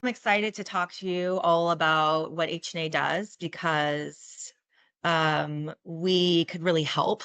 I'm excited to talk to you all about what H&A does because we could really help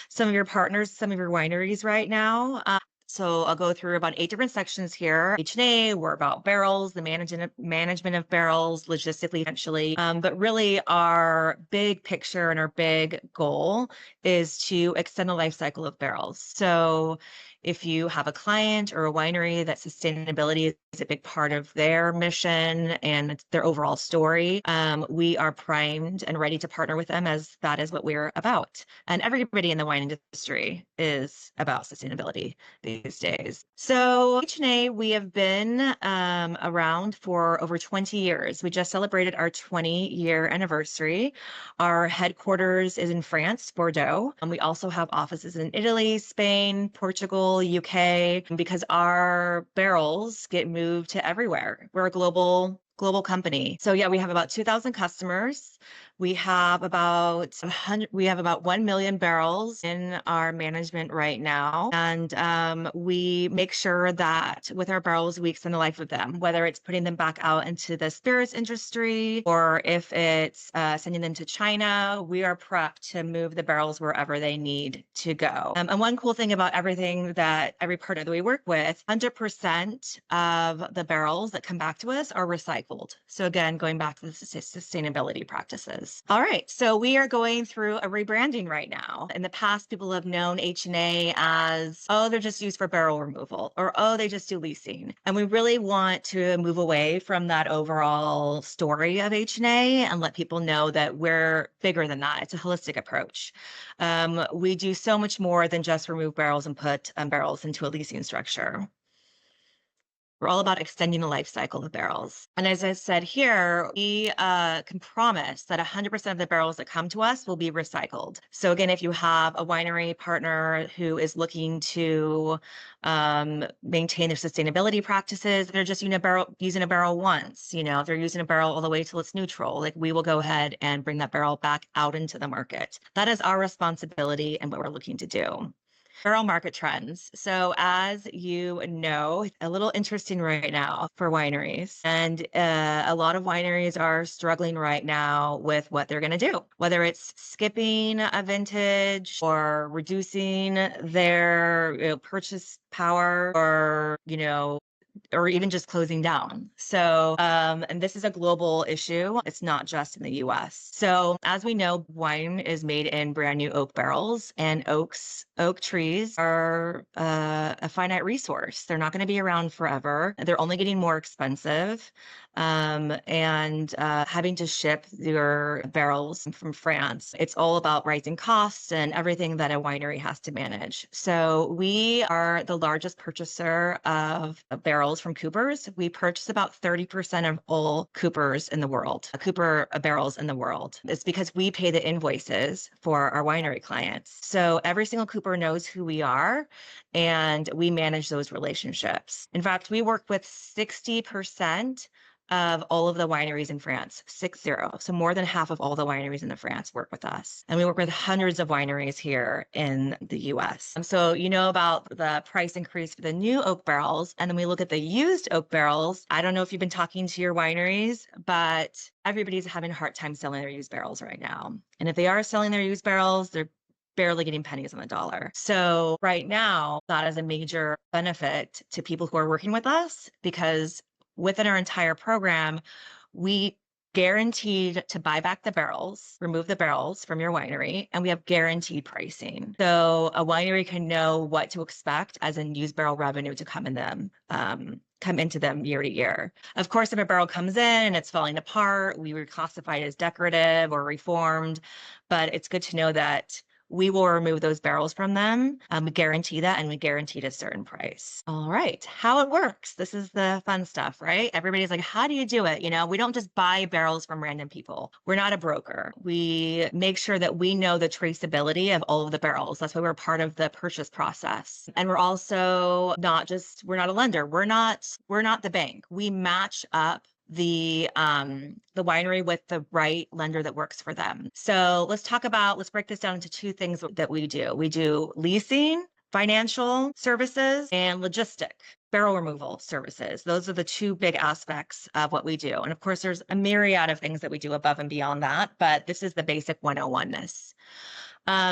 some of your partners, some of your wineries right now. So I'll go through about 8 different sections here. H&A, we're about barrels, the management of barrels, logistically, eventually. But really our big picture and our big goal is to extend the life cycle of barrels. So if you have a client or a winery that sustainability is a big part of their mission and their overall story, we are primed and ready to partner with them, as that is what we're about. And everybody in the wine industry is about sustainability these days. So H&A, we have been around for over 20 years. We just celebrated our 20-year anniversary. Our headquarters is in France, Bordeaux. And we also have offices in Italy, Spain, Portugal, UK, because our barrels get moved to everywhere. We're a global company. So yeah, we have about 2,000 customers. We have about 1 million barrels in our management right now. And we make sure that with our barrels, we extend the life of them, whether it's putting them back out into the spirits industry or if it's sending them to China, we are prepped to move the barrels wherever they need to go. And one cool thing about every partner that we work with, 100% of the barrels that come back to us are recycled. So again, going back to the sustainability practices. All right, so we are going through a rebranding right now. In the past, people have known H&A as, oh, they're just used for barrel removal, or oh, they just do leasing. And we really want to move away from that overall story of H&A and let people know that we're bigger than that. It's a holistic approach. We do so much more than just remove barrels and put barrels into a leasing structure. We're all about extending the life cycle of barrels. And as I said here, we can promise that 100% of the barrels that come to us will be recycled. So again, if you have a winery partner who is looking to maintain their sustainability practices, they're just using a barrel once, if they're using a barrel all the way till it's neutral, like we will go ahead and bring that barrel back out into the market. That is our responsibility and what we're looking to do. Barrel market trends. So as you know, a little interesting right now for wineries. And a lot of wineries are struggling right now with what they're going to do, whether it's skipping a vintage or reducing their purchase power or even just closing down. So, and this is a global issue. It's not just in the US. So as we know, wine is made in brand new oak barrels, and oak trees are a finite resource. They're not going to be around forever. They're only getting more expensive. And having to ship your barrels from France, it's all about rising costs and everything that a winery has to manage. So we are the largest purchaser of barrels from coopers. We purchase about 30% of all coopers in the world, cooper barrels in the world. It's because we pay the invoices for our winery clients. So every single cooper knows who we are, and we manage those relationships. In fact, we work with 60% of all of the wineries in France, 60. So more than half of all the wineries in France work with us. And we work with hundreds of wineries here in the US. So you know about the price increase for the new oak barrels. And then we look at the used oak barrels. I don't know if you've been talking to your wineries, but everybody's having a hard time selling their used barrels right now. And if they are selling their used barrels, they're barely getting pennies on the dollar. So right now, that is a major benefit to people who are working with us, because within our entire program, we guaranteed to buy back the barrels, remove the barrels from your winery, and we have guaranteed pricing. So a winery can know what to expect as in used barrel revenue to come into them year to year. Of course, if a barrel comes in and it's falling apart, we reclassify it as decorative or reformed, but it's good to know that we will remove those barrels from them. We guarantee that, and we guaranteed a certain price. All right, how it works. This is the fun stuff, right? Everybody's like, how do you do it? We don't just buy barrels from random people. We're not a broker. We make sure that we know the traceability of all of the barrels. That's why we're part of the purchase process. And we're also we're not a lender. We're not the bank. We match up the winery with the right lender that works for them. So let's break this down into two things that we do. We do leasing financial services and logistic barrel removal services. Those are the two big aspects of what we do. And of course, there's a myriad of things that we do above and beyond that, but this is the basic 101-ness.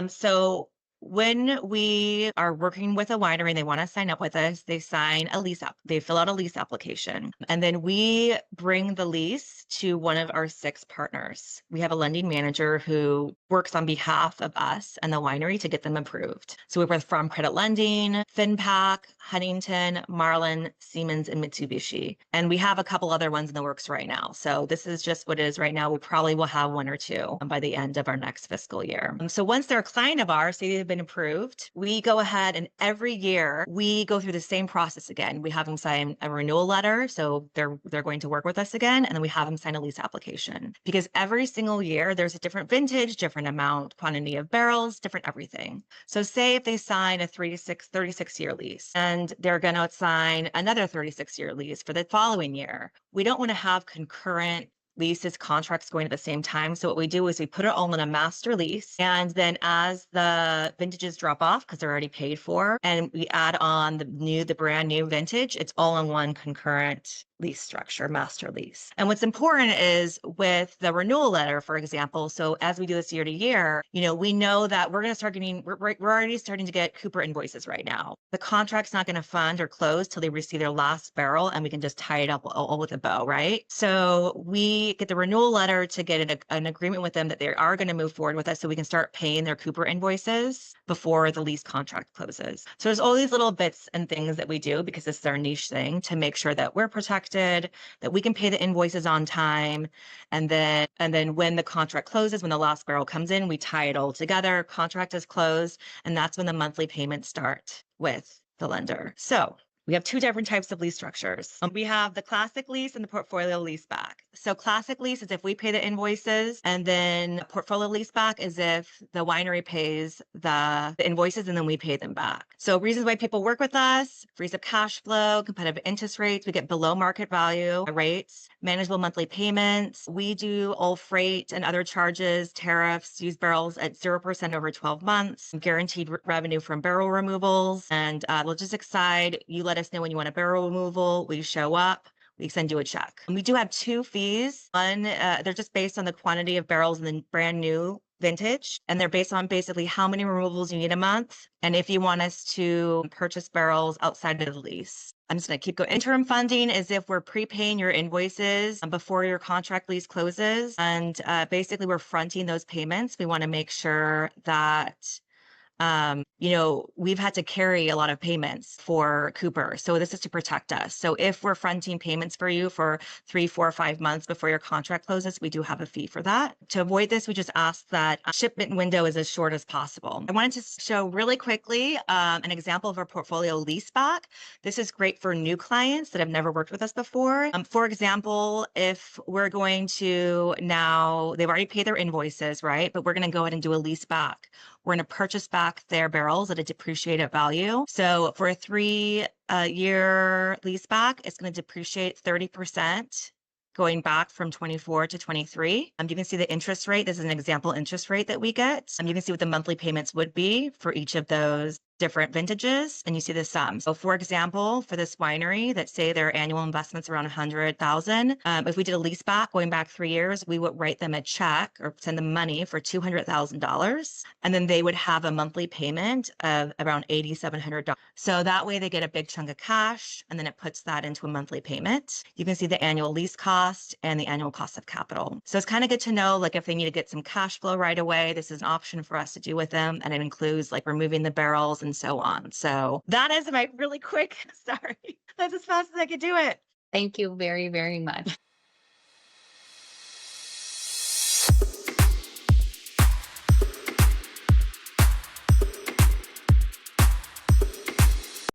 So when we are working with a winery and they want to sign up with us, they sign a lease up. They fill out a lease application. And then we bring the lease to one of our 6 partners. We have a lending manager who works on behalf of us and the winery to get them approved. So we work with From Credit Lending, FinPac, Huntington, Marlin, Siemens, and Mitsubishi. And we have a couple other ones in the works right now. So this is just what it is right now. We probably will have 1 or 2 by the end of our next fiscal year. So once they're a client of ours, say they've been approved, we go ahead and every year we go through the same process again. We have them sign a renewal letter. So they're going to work with us again. And then we have them sign a lease application, because every single year there's a different vintage, different amount, quantity of barrels, different everything. So say if they sign a 36-year lease and they're going to sign another 36-year lease for the following year, we don't want to have concurrent leases, contracts going at the same time. So what we do is we put it all in a master lease. And then as the vintages drop off, because they're already paid for, and we add on the brand new vintage, it's all in one concurrent lease structure, master lease. And what's important is with the renewal letter, for example, so as we do this year to year, we know that we're going to start getting, we're already starting to get Cooper invoices right now. The contract's not going to fund or close till they receive their last barrel, and we can just tie it up all with a bow, right? So we get the renewal letter to get an agreement with them that they are going to move forward with us, so we can start paying their Cooper invoices before the lease contract closes. So there's all these little bits and things that we do, because this is our niche thing, to make sure that we're protected, that we can pay the invoices on time. And then when the contract closes, when the last barrel comes in, we tie it all together, contract is closed, and that's when the monthly payments start with the lender. So we have 2 different types of lease structures. We have the classic lease and the portfolio lease back. So classic lease is if we pay the invoices, and then portfolio lease back is if the winery pays the invoices and then we pay them back. So reasons why people work with us: frees up cash flow, competitive interest rates, we get below market value rates, manageable monthly payments. We do all freight and other charges, tariffs, used barrels at 0% over 12 months, guaranteed revenue from barrel removals, and logistics side, you let us know when you want a barrel removal, we show up, we send you a check. And we do have 2 fees. One, they're just based on the quantity of barrels in the brand new vintage, and they're based on basically how many removals you need a month, and if you want us to purchase barrels outside of the lease. I'm just going to keep going. Interim funding is if we're prepaying your invoices before your contract lease closes, and basically we're fronting those payments. We want to make sure that we've had to carry a lot of payments for Cooper. So this is to protect us. So if we're fronting payments for you for 3, 4, 5 months before your contract closes, we do have a fee for that. To avoid this, we just ask that shipment window is as short as possible. I wanted to show really quickly an example of our portfolio lease back. This is great for new clients that have never worked with us before. For example, if we're going to now, they've already paid their invoices, right? But we're going to go ahead and do a lease back. We're going to purchase back their barrels at a depreciated value. So for a 3-year lease back, it's going to depreciate 30% going back from 24 to 23. You can see the interest rate. This is an example interest rate that we get. You can see what the monthly payments would be for each of those different vintages, and you see the sum. So for example, for this winery that say their annual investment's around $100,000, if we did a lease back going back 3 years, we would write them a check or send them money for $200,000, and then they would have a monthly payment of around $8,700. So that way they get a big chunk of cash, and then it puts that into a monthly payment. You can see the annual lease cost and the annual cost of capital. So it's kind of good to know, like, if they need to get some cash flow right away, this is an option for us to do with them, and it includes like removing the barrels and so on. So that is my really quick, sorry, that's as fast as I could do it. Thank you very, very much.